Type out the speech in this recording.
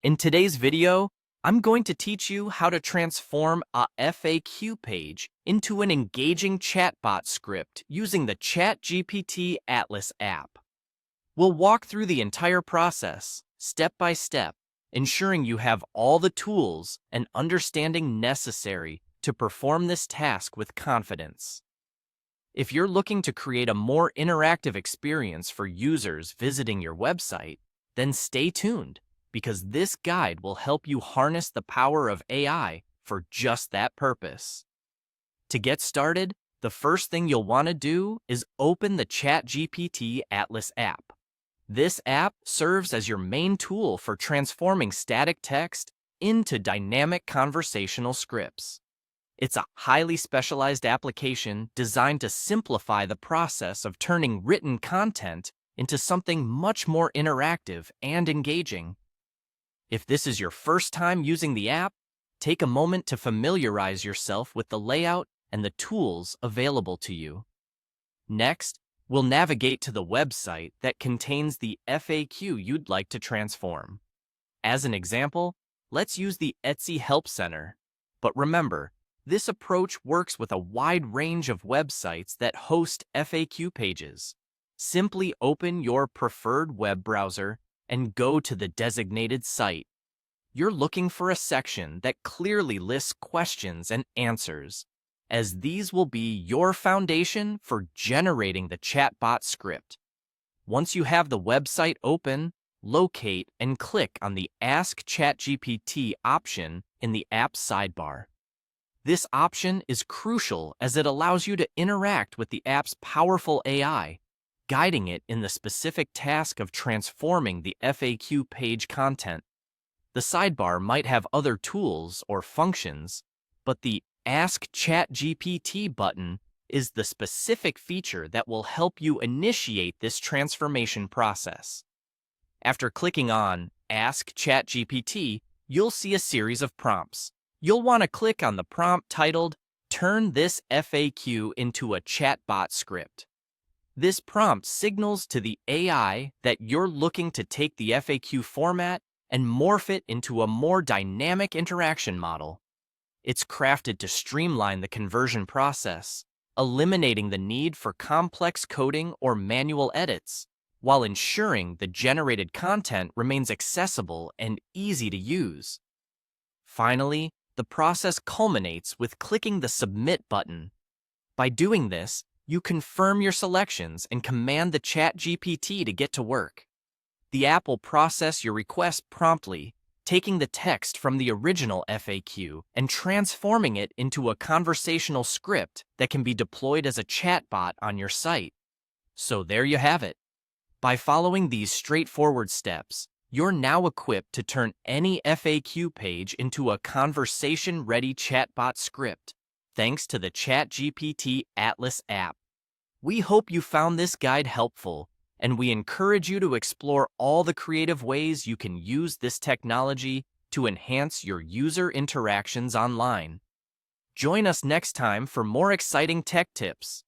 In today's video, I'm going to teach you how to transform a FAQ page into an engaging chatbot script using the ChatGPT Atlas app. We'll walk through the entire process, step by step, ensuring you have all the tools and understanding necessary to perform this task with confidence. If you're looking to create a more interactive experience for users visiting your website, then stay tuned, because this guide will help you harness the power of AI for just that purpose. To get started, the first thing you'll want to do is open the ChatGPT Atlas app. This app serves as your main tool for transforming static text into dynamic conversational scripts. It's a highly specialized application designed to simplify the process of turning written content into something much more interactive and engaging. If this is your first time using the app, take a moment to familiarize yourself with the layout and the tools available to you. Next, we'll navigate to the website that contains the FAQ you'd like to transform. As an example, let's use the Etsy Help Center. But remember, this approach works with a wide range of websites that host FAQ pages. Simply open your preferred web browser and go to the designated site. You're looking for a section that clearly lists questions and answers, as these will be your foundation for generating the chatbot script. Once you have the website open, locate and click on the Ask ChatGPT option in the app sidebar. This option is crucial as it allows you to interact with the app's powerful AI, guiding it in the specific task of transforming the FAQ page content. The sidebar might have other tools or functions, but the Ask ChatGPT button is the specific feature that will help you initiate this transformation process. After clicking on Ask ChatGPT, you'll see a series of prompts. You'll want to click on the prompt titled, "Turn this FAQ into a chatbot script." This prompt signals to the AI that you're looking to take the FAQ format and morph it into a more dynamic interaction model. It's crafted to streamline the conversion process, eliminating the need for complex coding or manual edits, while ensuring the generated content remains accessible and easy to use. Finally, the process culminates with clicking the Submit button. By doing this, you confirm your selections and command the ChatGPT to get to work. The app will process your request promptly, taking the text from the original FAQ and transforming it into a conversational script that can be deployed as a chatbot on your site. So there you have it. By following these straightforward steps, you're now equipped to turn any FAQ page into a conversation-ready chatbot script, thanks to the ChatGPT Atlas app. We hope you found this guide helpful, and we encourage you to explore all the creative ways you can use this technology to enhance your user interactions online. Join us next time for more exciting tech tips.